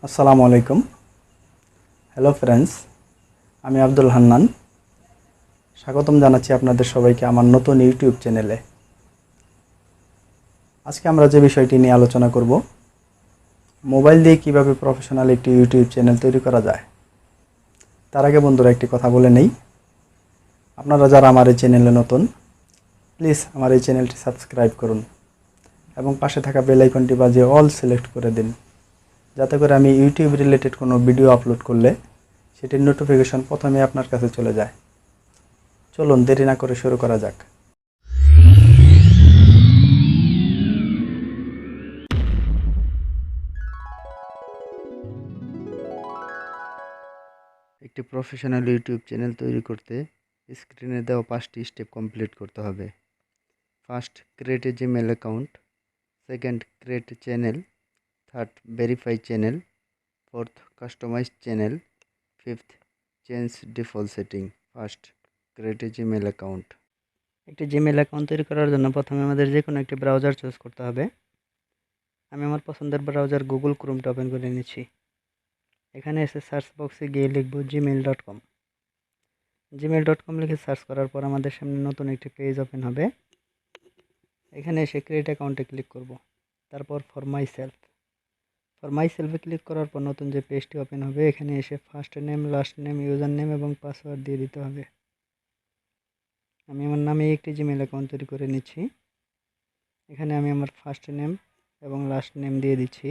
আসসালামু আলাইকুম। Hello friends, আমি আব্দুল হান্নান। স্বাগতম জানাচ্ছি আপনাদের সবাইকে আমার নতুন ইউটিউব চ্যানেলে। আজকে আমরা যে বিষয়টি নিয়ে আলোচনা করব, মোবাইল দিয়ে কিভাবে প্রফেশনাল একটি ইউটিউব চ্যানেল তৈরি করা যায়। তার আগে বন্ধুরা একটি কথা বলে নেই, আপনারা যারা আমার এই চ্যানেলে নতুন, প্লিজ আমার এই চ্যানেলটি সাবস্ক্রাইব করুন এবং পাশে থাকা বেল আইকনটি বাজিয়ে অল সিলেক্ট করে দিন, যাতে করে আমি ইউটিউব রিলেটেড কোনো ভিডিও আপলোড করলে সেটির নোটিফিকেশন প্রথমে আপনার কাছে চলে যায়। চলুন দেরি না করে শুরু করা যাক। একটি প্রফেশনাল ইউটিউব চ্যানেল তৈরি করতে স্ক্রিনে দেওয়া 5টি স্টেপ কমপ্লিট করতে হবে। First, create a Gmail account. Second, create channel. Third, verify channel. Fourth, customize channel. Fifth, change default setting. First, create a Gmail account. একটি জিমেল অ্যাকাউন্ট তৈরি করার জন্য প্রথমে আমাদের যে কোনো একটি ব্রাউজার চুজ করতে হবে। আমি আমার পছন্দের ব্রাউজার গুগল ক্রোমটা ওপেন করে নিচ্ছি। এখানে এসে সার্চ বক্সে গিয়ে লিখব gmail.com। gmail.com লিখে সার্চ করার পর আমাদের সামনে নতুন একটি পেজ ওপেন হবে। এখানে এসে ক্রিয়েট অ্যাকাউন্টে ক্লিক করব। তারপর ফর মাই সেলফে ক্লিক করার পর নতুন যে পেজটি ওপেন হবে, এখানে এসে first name, last name, user name এবং পাসওয়ার্ড দিয়ে দিতে হবে। আমি আমার নামে একটি জিমেল অ্যাকাউন্ট তৈরি করে নিচ্ছি। এখানে আমি আমার ফার্স্ট নেম এবং লাস্ট নেম দিয়ে দিচ্ছি।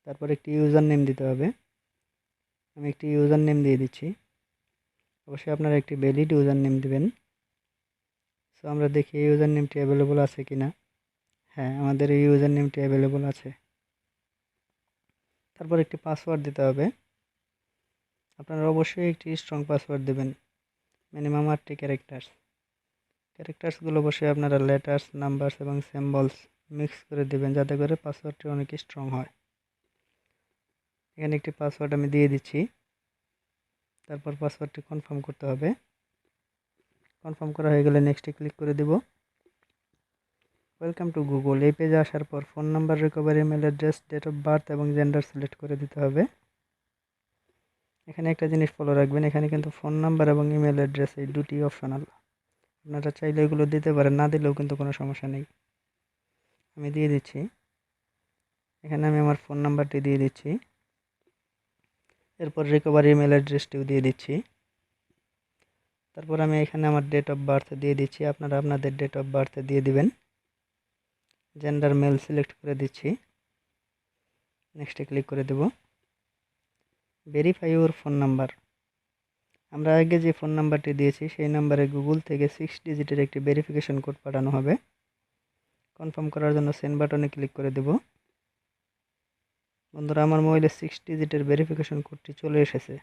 তারপর একটি ইউজার নেম দিতে হবে। আমি একটি ইউজার নেম দিয়ে দিচ্ছি। অবশ্যই আপনারা একটি ভ্যালিড ইউজার নেম দেবেন। সো আমরা দেখি এই ইউজার নেমটি অ্যাভেলেবল আছে কিনা। হ্যাঁ, আমাদের এই ইউজার নেমটি অ্যাভেলেবল আছে। তারপর একটি পাসওয়ার্ড দিতে হবে। আপনারা অবশ্যই একটি স্ট্রং পাসওয়ার্ড দেবেন, মিনিমাম 8টি ক্যারেক্টার্সগুলো অবশ্যই আপনারা লেটার্স, নাম্বারস এবং সিম্বলস মিক্স করে দেবেন, যাতে করে পাসওয়ার্ডটি অনেক স্ট্রং হয়। এখানে একটি পাসওয়ার্ড আমি দিয়ে দিচ্ছি। তারপর পাসওয়ার্ডটি কনফার্ম করতে হবে। কনফার্ম করা হয়ে গেলে নেক্সটে ক্লিক করে দেব। Welcome to Google. এই পেজে আসার পর phone number, recovery email address, date of birth এবং জেন্ডার সিলেক্ট করে দিতে হবে। এখানে একটা জিনিস ফলো রাখবেন, এখানে কিন্তু ফোন নাম্বার এবং ইমেল অ্যাড্রেস এই দুটি অপশনাল। আপনারা চাইলে এগুলো দিতে পারেন, না দিলেও কিন্তু কোনো সমস্যা নেই। আমি দিয়ে দিচ্ছি। এখানে আমি আমার ফোন নাম্বারটি দিয়ে দিচ্ছি। এরপর রিকভারি ইমেল অ্যাড্রেসটিও দিয়ে দিচ্ছি। তারপর আমি এখানে আমার ডেট অফ বার্থ দিয়ে দিচ্ছি। আপনারা আপনাদের ডেট অফ বার্থ দিয়ে দিবেন। জেন্ডার মেল সিলেক্ট করে দিচ্ছি। নেক্সটে ক্লিক করে দেব। Verify your phone number. আমরা আগে যে ফোন নাম্বারটি দিয়েছি সেই নাম্বারে গুগল থেকে 6 ডিজিটের একটি ভেরিফিকেশন কোড পাঠানো হবে। কনফার্ম করার জন্য সেন্ড বাটনে ক্লিক করে দেব। বন্ধুরা, আমার মোবাইলে 6 ডিজিটের ভেরিফিকেশন কোডটি চলে এসেছে।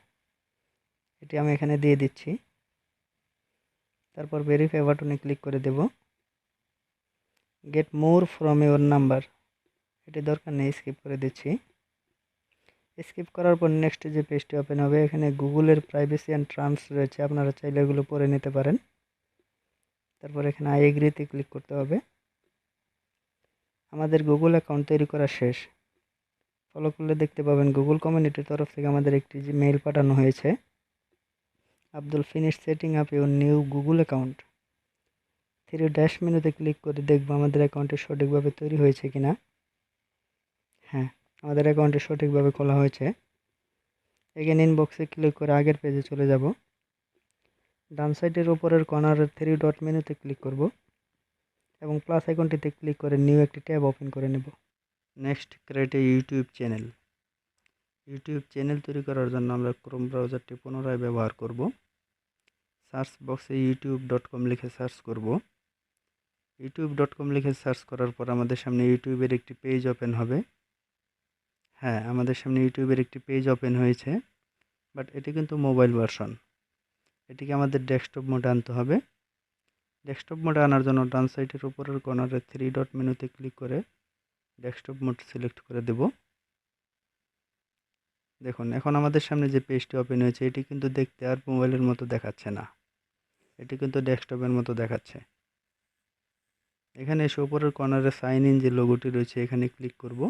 এটি আমি এখানে দিয়ে দিচ্ছি। তারপর ভেরিফাই বাটনে ক্লিক করে দেব। Get more from your number, এটি দরকার নেই, স্কিপ করে দিচ্ছি। স্কিপ করার পর নেক্সট যে পেজটি ওপেন হবে, এখানে গুগলের প্রাইভেসি অ্যান্ড টার্মস রয়েছে, আপনারা চাইলে এগুলো পড়ে নিতে পারেন। তারপর এখানে আই এগ্রিতে ক্লিক করতে হবে। আমাদের গুগল অ্যাকাউন্ট তৈরি করা শেষ। ফলো করলে দেখতে পাবেন গুগল কমিউনিটির তরফ থেকে আমাদের একটি মেইল পাঠানো হয়েছে। Abdul finish setting up your new Google account. 3 মেনুতে ক্লিক করে দেখব আমাদের অ্যাকাউন্টটি সঠিকভাবে তৈরি হয়েছে কিনা। হ্যাঁ, আমাদের অ্যাকাউন্টটি সঠিকভাবে খোলা হয়েছে। এগেন ইনবক্সে ক্লিক করে আগের পেজে চলে যাব। ডান সাইডের উপরের কর্নারের 3 মেনুতে ক্লিক করব এবং প্লাস আইকনটিতে ক্লিক করে নিউ একটি ট্যাব ওপেন করে নেব। Next, create a YouTube channel. YouTube channel তৈরি করার জন্য আমরা ক্রোম ব্রাউজারটি পুনরায় ব্যবহার করব। সার্চ বক্সে youtube.com লিখে সার্চ করব। youtube.com লিখে সার্চ করার পর আমাদের সামনে ইউটিউবের একটি পেজ ওপেন হবে। হ্যাঁ, আমাদের সামনে ইউটিউবের একটি পেজ ওপেন হয়েছে, বাট এটি কিন্তু মোবাইল ভার্সন। এটিকে আমাদের ডেস্কটপ মোডে আনতে হবে। ডেস্কটপ মোডে আনার জন্য ডান সাইডের উপরের কর্নারে 3 মেনুতে ক্লিক করে ডেস্কটপ মোড সিলেক্ট করে দেব। দেখুন, এখন আমাদের সামনে যে পেজটি ওপেন হয়েছে এটি কিন্তু দেখতে আর মোবাইলের মতো দেখাচ্ছে না, এটি কিন্তু ডেস্কটপের মতো দেখাচ্ছে। এখানে এসে উপরের কর্নারে সাইন ইন যে লোগোটি রয়েছে এখানে ক্লিক করব।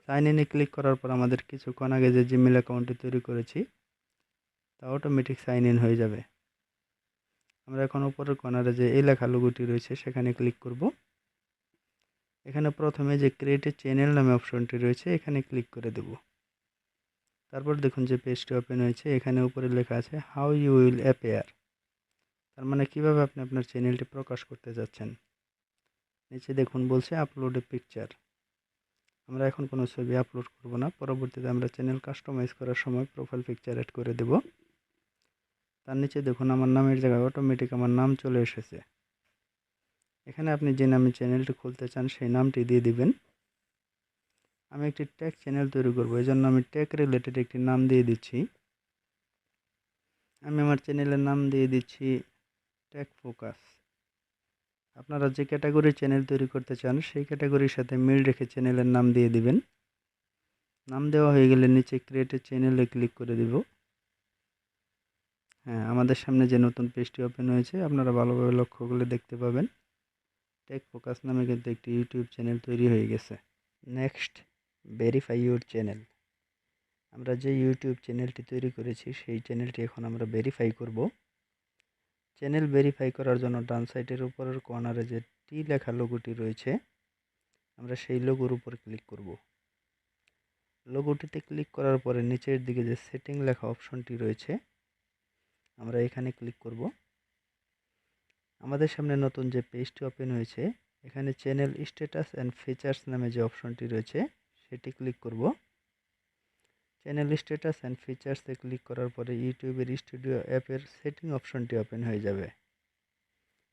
সাইন ইনে ক্লিক করার পর আমাদের কিছুক্ষণ আগে যে জিমেল অ্যাকাউন্টটি তৈরি করেছি তা অটোমেটিক সাইন ইন হয়ে যাবে। আমরা এখন উপরের কর্নারে যে এই লেখা লোগোটি রয়েছে সেখানে ক্লিক করব। এখানে প্রথমে যে ক্রিয়েট এ চ্যানেল নামে অপশনটি রয়েছে এখানে ক্লিক করে দেব। তারপর দেখুন যে পেজটি ওপেন হয়েছে, এখানে উপরে লেখা আছে হাউ ইউ উইল অ্যাপিয়ার, তার মানে কিভাবে আপনি আপনার চ্যানেলটি প্রকাশ করতে যাচ্ছেন। নিচে দেখুন বলছে আপলোড এ পিকচার। আমরা এখন কোনো ছবি আপলোড করব না, পরবর্তীতে আমরা চ্যানেল কাস্টমাইজ করার সময় প্রোফাইল পিকচার অ্যাড করে দেব। তার নিচে দেখুন আমার নামের জায়গায় অটোমেটিক আমার নাম চলে এসেছে। এখানে আপনি যে নামে চ্যানেলটি খুলতে চান সেই নামটি দিয়ে দিবেন। আমি একটি ট্যাগ চ্যানেল তৈরি করব, এই জন্য আমি ট্যাগ রিলেটেড একটি নাম দিয়ে দিচ্ছি। আমি আমার চ্যানেলের নাম দিয়ে দিচ্ছি ট্যাগ ফোকাস। আপনারা যে ক্যাটাগরির চ্যানেল তৈরি করতে চান সেই ক্যাটাগরির সাথে মিল রেখে চ্যানেলের নাম দিয়ে দিবেন। নাম দেওয়া হয়ে গেলে নিচে ক্রিয়েট এ চ্যানেলে ক্লিক করে দিব। হ্যাঁ, আমাদের সামনে যে নতুন পেজটি ওপেন হয়েছে আপনারা ভালোভাবে লক্ষ্য করলে দেখতে পাবেন ট্যাগ ফোকাস নামে কিন্তু একটি ইউটিউব চ্যানেল তৈরি হয়ে গেছে। Next, verify your channel. আমরা যে ইউটিউব চ্যানেলটি তৈরি করেছি সেই চ্যানেলটি এখন আমরা ভেরিফাই করব। চ্যানেল ভেরিফাই করার জন্য ডান সাইডের উপরের কর্নারে যে টি লেখা লোগোটি রয়েছে আমরা সেই লোগোর উপর ক্লিক করব। লোগোটিতে ক্লিক করার পরে নিচের দিকে যে সেটিং লেখা অপশনটি রয়েছে আমরা এখানে ক্লিক করব। আমাদের সামনে নতুন যে পেজটি ওপেন হয়েছে এখানে চ্যানেল স্ট্যাটাস অ্যান্ড ফিচার্স নামে যে অপশনটি রয়েছে সেটি ক্লিক করব। চ্যানেল স্ট্যাটাস অ্যান্ড ফিচার্সে ক্লিক করার পরে ইউটিউবের স্টুডিও অ্যাপের সেটিং অপশনটি ওপেন হয়ে যাবে।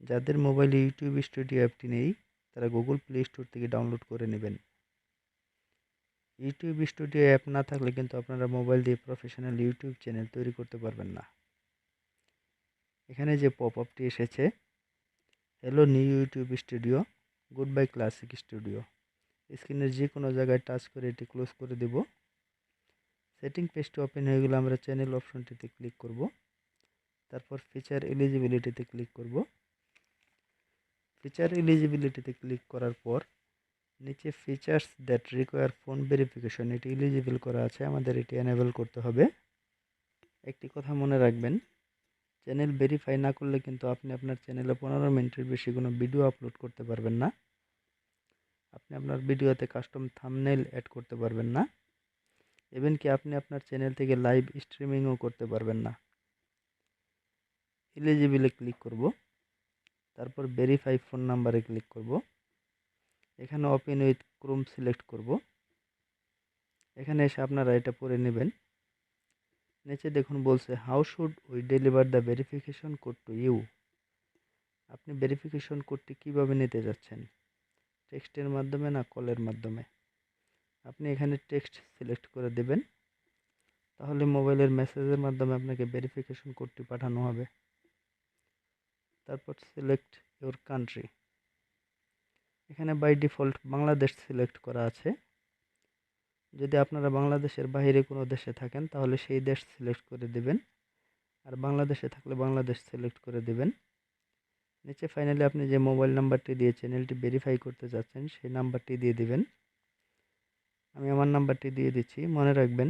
যাদের মোবাইলে ইউটিউব স্টুডিও অ্যাপটি নেই তারা গুগল প্লে স্টোর থেকে ডাউনলোড করে নেবেন। ইউটিউব স্টুডিও অ্যাপ না থাকলে কিন্তু আপনারা মোবাইল দিয়ে প্রফেশনাল ইউটিউব চ্যানেল তৈরি করতে পারবেন না। এখানে যে পপ আপটি এসেছে, hello new YouTube studio, good bye classic studio, স্ক্রিনের যে কোনো জায়গায় টাচ করে এটি ক্লোজ করে দেব। সেটিং পেজটি ওপেন হয়ে গেলে আমরা চ্যানেল অপশনটিতে ক্লিক করব। তারপর ফিচার এলিজিবিলিটিতে ক্লিক করব। ফিচার এলিজিবিলিটিতে ক্লিক করার পর নিচে features that require phone verification এটি এলিজিবল করা আছে, আমাদের এটি এনেবল করতে হবে। একটি কথা মনে রাখবেন, চ্যানেল ভেরিফাই না করলে কিন্তু আপনি আপনার চ্যানেলে 15 মিনিটের বেশি কোনো ভিডিও আপলোড করতে পারবেন না। আপনি আপনার ভিডিওতে কাস্টম থাম্বনেইল অ্যাড করতে পারবেন না। ইভেন কি আপনি আপনার চ্যানেল থেকে লাইভ স্ট্রিমিংও করতে পারবেন না। এলিজিবলে ক্লিক করব। তারপর ভেরিফাই ফোন নাম্বারে ক্লিক করব। এখানে ওপেন উইথ ক্রোম সিলেক্ট করব। এখানে এসে আপনারা এটা পড়ে নেবেন। নিচে দেখুন বলছে how should we deliver the verification code to you. আপনি ভেরিফিকেশন কোডটি কিভাবে নিতে যাচ্ছেন, টেক্সটের মাধ্যমে না কলের মাধ্যমে। আপনি এখানে টেক্সট সিলেক্ট করে দেবেন, তাহলে মোবাইলের মেসেজের মাধ্যমে আপনাকে ভেরিফিকেশন কোডটি পাঠানো হবে। তারপর সিলেক্ট ইউর কান্ট্রি। এখানে বাই ডিফল্ট বাংলাদেশ সিলেক্ট করা আছে। যদি আপনারা বাংলাদেশের বাইরে কোনো দেশে থাকেন তাহলে সেই দেশ সিলেক্ট করে দেবেন, আর বাংলাদেশে থাকলে বাংলাদেশ সিলেক্ট করে দেবেন। নিচে ফাইনালি আপনি যে মোবাইল নাম্বারটি দিয়ে চ্যানেলটি ভেরিফাই করতে যাচ্ছেন সেই নাম্বারটি দিয়ে দিবেন। আমি আমার নাম্বারটি দিয়ে দিচ্ছি। মনে রাখবেন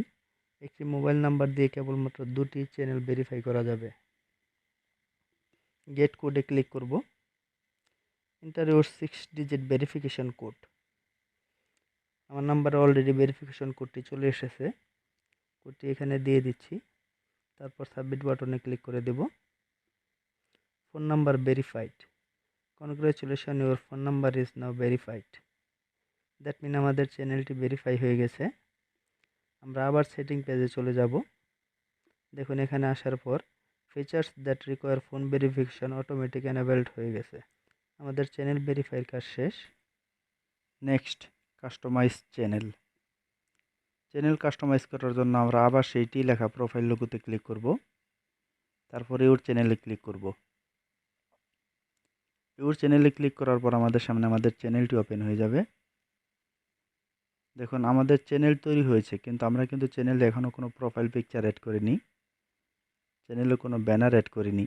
একটি মোবাইল নাম্বার দিয়ে কেবলমাত্র 2টি চ্যানেল ভেরিফাই করা যাবে। গেট কোডে ক্লিক করব। Enter your 6 digit verification code. আমার নাম্বারে অলরেডি ভেরিফিকেশন কোডটি চলে এসেছে, কোডটি এখানে দিয়ে দিচ্ছি। তারপর সাবমিট বাটনে ক্লিক করে দেব। Phone number verified. Congratulation, your phone number is now verified. That mean আমাদের চ্যানেলটি ভেরিফাই হয়ে গেছে। আমরা আবার সেটিং পেজে চলে যাব। দেখুন এখানে আসার পর features that require phone verification automatic enabled হয়ে গেছে। আমাদের চ্যানেল ভেরিফাইয়ের কাজ শেষ। Next, customize channel. Channel customize করার জন্য আমরা আবার সেইটি লেখা প্রোফাইল লোগোতে ক্লিক করব। তারপরে ইউর চ্যানেলে ক্লিক করব। ইউর চ্যানেলে ক্লিক করার পর আমাদের সামনে আমাদের চ্যানেলটি ওপেন হয়ে যাবে। দেখুন আমাদের চ্যানেল তৈরি হয়েছে, কিন্তু আমরা কিন্তু চ্যানেলে এখনও কোনো প্রোফাইল পিকচার অ্যাড করিনি, চ্যানেলে কোনো ব্যানার অ্যাড করিনি।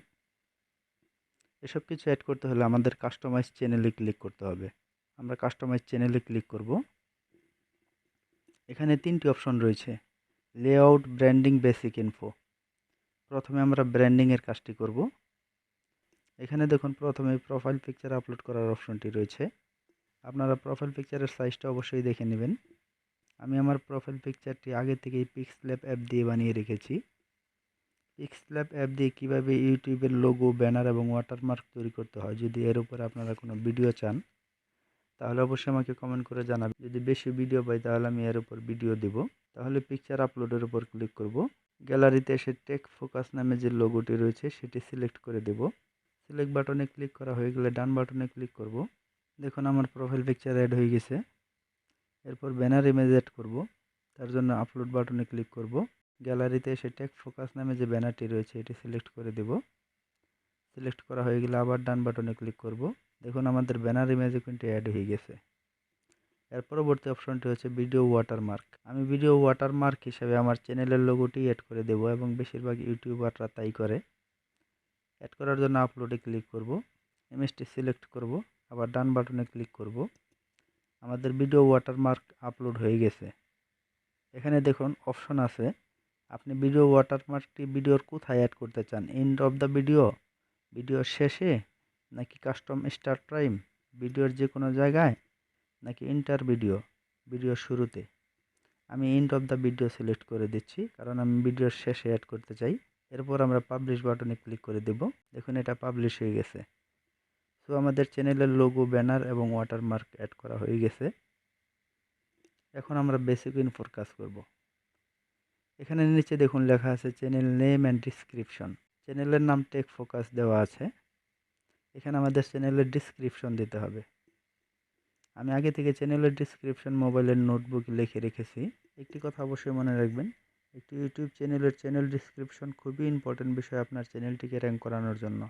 এসব কিছু অ্যাড করতে হলে আমাদের কাস্টমাইজ চ্যানেলে ক্লিক করতে হবে। আমরা কাস্টমাইজ চ্যানেলে ক্লিক করব। এখানে 3টি অপশন রয়েছে, লেআউট, ব্র্যান্ডিং, বেসিক ইনফো। প্রথমে আমরা ব্র্যান্ডিংয়ের কাজটি করব। এখানে দেখুন প্রথমে প্রোফাইল পিকচার আপলোড করার অপশনটি রয়েছে। আপনারা প্রোফাইল পিকচারের সাইজটা অবশ্যই দেখে নেবেন। আমি আমার প্রোফাইল পিকচারটি আগে থেকেই পিক্সল্যাব অ্যাপ দিয়ে বানিয়ে রেখেছি। পিক্সল্যাব অ্যাপ দিয়ে কীভাবে ইউটিউবের লোগো, ব্যানার এবং ওয়াটারমার্ক তৈরি করতে হয়, যদি এর উপরে আপনারা কোনো ভিডিও চান তাহলে অবশ্যই আমাকে কমেন্ট করে জানাবেন। যদি বেশি ভিডিও পাই তাহলে আমি এর উপর ভিডিও দেব। তাহলে পিকচার আপলোডের উপর ক্লিক করব। গ্যালারিতে এসে টেক ফোকাস নামে যে লোগোটি রয়েছে সেটি সিলেক্ট করে দেব। সিলেক্ট বাটনে ক্লিক করা হয়ে গেলে ডান বাটনে ক্লিক করব। দেখুন আমার প্রোফাইল পিকচার অ্যাড হয়ে গেছে। এরপর ব্যানার ইমেজ অ্যাড করব। তার জন্য আপলোড বাটনে ক্লিক করব। গ্যালারিতে এসে টেক ফোকাস নামে যে ব্যানারটি রয়েছে এটি সিলেক্ট করে দেব। সিলেক্ট করা হয়ে গেলে আবার ডান বাটনে ক্লিক করব। দেখুন আমাদের ব্যানার ইমেজও কিন্তু অ্যাড হয়ে গেছে। এর পরবর্তী অপশনটি হচ্ছে ভিডিও ওয়াটারমার্ক। আমি ভিডিও ওয়াটারমার্ক হিসেবে আমার চ্যানেলের লোগোটি অ্যাড করে দেব এবং বেশিরভাগ ইউটিউবাররা তাই করে। অ্যাড করার জন্য আপলোডে ক্লিক করব, ইমেজটি সিলেক্ট করব, আবার ডান বাটনে ক্লিক করব। আমাদের ভিডিও ওয়াটারমার্ক আপলোড হয়ে গেছে। এখানে দেখুন অপশন আছে, আপনি ভিডিও ওয়াটারমার্কটি ভিডিওর কোথায় অ্যাড করতে চান, এন্ড অফ দ্য ভিডিও, ভিডিওর শেষে, নাকি কাস্টম স্টার্ট টাইম, ভিডিওর যে কোনো জায়গায়, নাকি ইন্টার ভিডিও, ভিডিওর শুরুতে। আমি end of the video select করে দিচ্ছি কারণ আমি ভিডিওর শেষে অ্যাড করতে চাই। এরপর আমরা পাবলিশ বাটনে ক্লিক করে দেব। দেখুন এটা পাবলিশ হয়ে গেছে। সো আমাদের চ্যানেলের লোগো, ব্যানার এবং ওয়াটারমার্ক অ্যাড করা হয়ে গেছে। এখন আমরা বেসিক ইনফোর কাজ করব। এখানে নিচে দেখুন লেখা আছে চ্যানেল নেম অ্যান্ড ডিসক্রিপশন। চ্যানেলের নাম টেক ফোকাস দেওয়া আছে। এখানে আমাদের চ্যানেলের ডিসক্রিপশন দিতে হবে। আমি আগে থেকে চ্যানেলের ডিসক্রিপশন মোবাইলের নোটবুকে লিখে রেখেছি। একটি কথা অবশ্যই মনে রাখবেন, একটি ইউটিউব চ্যানেলের চ্যানেল ডিসক্রিপশন খুবই ইম্পর্টেন্ট বিষয় আপনার চ্যানেলটিকে র্যাঙ্ক করানোর জন্য।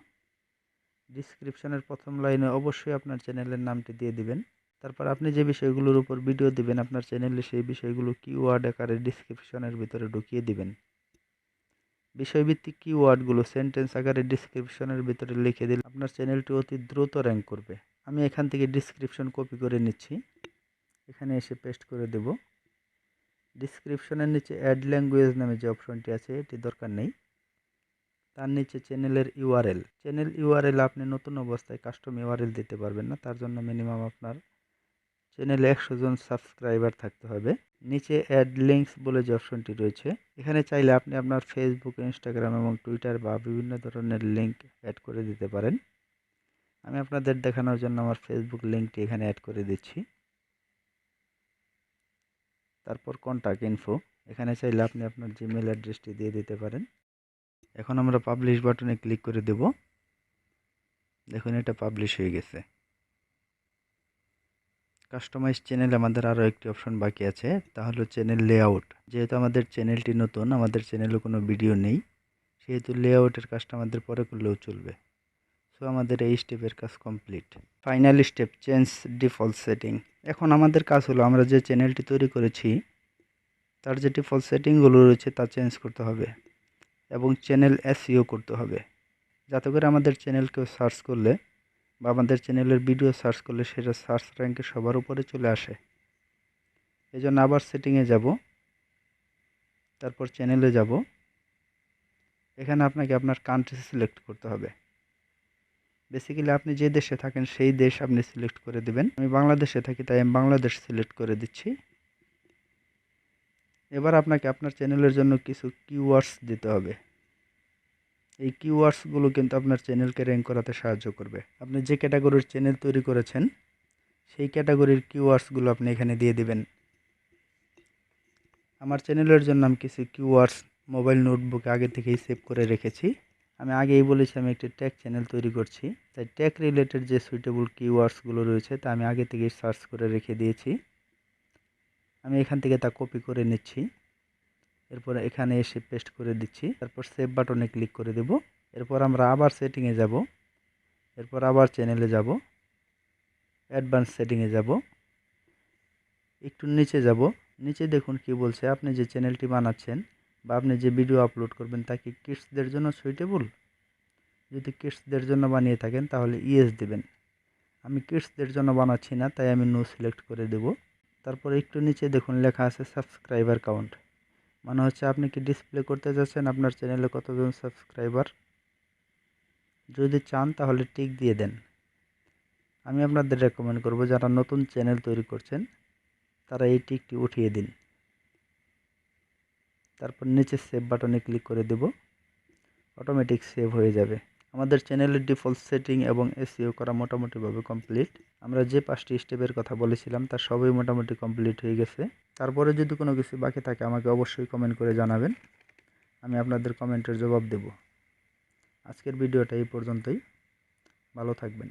ডিসক্রিপশনের প্রথম লাইনে অবশ্যই আপনার চ্যানেলের নামটি দিয়ে দিবেন। তারপর আপনি যে বিষয়গুলোর উপর ভিডিও দিবেন আপনার চ্যানেলে সেই বিষয়গুলো কিওয়ার্ড আকারে ডিসক্রিপশনের ভিতরে ঢুকিয়ে দিবেন। বিষয়ভিত্তিক কিওয়ার্ডগুলো সেন্টেন্স আকারে ডিসক্রিপশনের ভিতরে লিখে দিলে আপনার চ্যানেলটি অতি দ্রুত র্যাঙ্ক করবে। আমি এখান থেকে ডিসক্রিপশন কপি করে নিচ্ছি, এখানে এসে পেস্ট করে দেব। ডিসক্রিপশনের নিচে অ্যাড ল্যাঙ্গুয়েজ নামে যে অপশনটি আছে এটি দরকার নেই। তার নিচে চ্যানেলের ইউআরএল। চ্যানেল ইউআরএল আপনি নতুন অবস্থায় কাস্টম ইউআরএল দিতে পারবেন না, তার জন্য মিনিমাম আপনার চ্যানেলে 100 জন সাবস্ক্রাইবার থাকতে হবে। নিচে অ্যাড লিঙ্কস বলে যে অপশনটি রয়েছে, এখানে চাইলে আপনি আপনার ফেসবুক, ইনস্টাগ্রাম এবং টুইটার বা বিভিন্ন ধরনের লিঙ্ক অ্যাড করে দিতে পারেন। আমি আপনাদের দেখানোর জন্য আমার ফেসবুক লিঙ্কটি এখানে অ্যাড করে দিচ্ছি। তারপর কন্ট্যাক্ট ইনফো, এখানে চাইলে আপনি আপনার জিমেল অ্যাড্রেসটি দিয়ে দিতে পারেন। এখন আমরা পাবলিশ বাটনে ক্লিক করে দেব। দেখুন এটা পাবলিশ হয়ে গেছে। কাস্টমাইজ চ্যানেল আমাদের আরও একটি অপশন বাকি আছে, তা হলো চ্যানেল লেআউট। যেহেতু আমাদের চ্যানেলটি নতুন, আমাদের চ্যানেলে কোনো ভিডিও নেই, সেহেতু লেআউটের কাজটা আমাদের পরে করলেও চলবে। সো আমাদের এই স্টেপের কাজ complete. Final step, change default setting. এখন আমাদের কাজ হলো আমরা যে চ্যানেলটি তৈরি করেছি তার যে ডিফল্ট সেটিংগুলো রয়েছে তা চেঞ্জ করতে হবে এবং চ্যানেল এসইও করতে হবে, যাতে করে আমাদের চ্যানেল কেউ সার্চ করলে বা আমাদের চ্যানেলের ভিডিও সার্চ করলে সেটা সার্চ র্যাঙ্কে সবার উপরে চলে আসে। এই জন্য আবার সেটিংয়ে যাব, তারপর চ্যানেলে যাব। এখানে আপনাকে আপনার কান্ট্রি সিলেক্ট করতে হবে। বেসিক্যালি আপনি যে দেশে থাকেন সেই দেশ আপনি সিলেক্ট করে দেবেন। আমি বাংলাদেশে থাকি তাই আমি বাংলাদেশ সিলেক্ট করে দিচ্ছি। এবার আপনাকে আপনার চ্যানেলের জন্য কিছু কিওয়ার্ডস দিতে হবে। এই কিওয়ার্ডসগুলো কিন্তু আপনার চ্যানেলকে র্যাঙ্ক করাতে সাহায্য করবে। আপনি যে ক্যাটাগরির চ্যানেল তৈরি করেছেন সেই ক্যাটাগরির কিওয়ার্ডসগুলো আপনি এখানে দিয়ে দিবেন। আমার চ্যানেলের জন্য আমি কিছু কিওয়ার্ডস মোবাইল নোটবুকে আগে থেকেই সেভ করে রেখেছি। আমি আগেই বলেছি আমি একটি ট্যাগ চ্যানেল তৈরি করছি, তাই ট্যাগ রিলেটেড যে সুইটেবল কিওয়ার্ডসগুলো রয়েছে তা আমি আগে থেকেই সার্চ করে রেখে দিয়েছি। আমি এখান থেকে তা কপি করে নিচ্ছি, এরপর এখানে এসে পেস্ট করে দিচ্ছি, তারপর সেভ বাটনে ক্লিক করে দেব। এরপর আমরা আবার সেটিংয়ে যাব, এরপর আবার চ্যানেলে যাব, অ্যাডভান্স সেটিংয়ে যাব, একটু নিচে যাব। নিচে দেখুন কি বলছে, আপনি যে চ্যানেলটি বানাচ্ছেন বা আপনি যে ভিডিও আপলোড করবেন তা কি কিডসদের জন্য সুইটেবল। যদি কিডসদের জন্য বানিয়ে থাকেন তাহলে ইয়েস দেবেন। আমি কিডসদের জন্য বানাচ্ছি না তাই আমি নো সিলেক্ট করে দেব। তারপর একটু নিচে দেখুন লেখা আছে সাবস্ক্রাইবার কাউন্ট, মানে হচ্ছে আপনি কি ডিসপ্লে করতে যাচ্ছেন আপনার চ্যানেলে কতজন সাবস্ক্রাইবার। যদি চান তাহলে টিক দিয়ে দেন। আমি আপনাদের রেকমেন্ড করব যারা নতুন চ্যানেল তৈরি করছেন তারা এই টিকটি উঠিয়ে দিন। তারপর নিচে সেভ বাটনে ক্লিক করে দেব, অটোমেটিক সেভ হয়ে যাবে। আমাদের চ্যানেলের ডিফল্ট সেটিং এবং এসইও করা মোটামুটিভাবে কমপ্লিট। আমরা যে 5টি স্টেপের কথা বলেছিলাম তার সবই মোটামুটি কমপ্লিট হয়ে গেছে। তারপরে যদি কোনো কিছু বাকি থাকে আমাকে অবশ্যই কমেন্ট করে জানাবেন, আমি আপনাদের কমেন্টের জবাব দেব। আজকের ভিডিওটা এই পর্যন্তই, ভালো থাকবেন।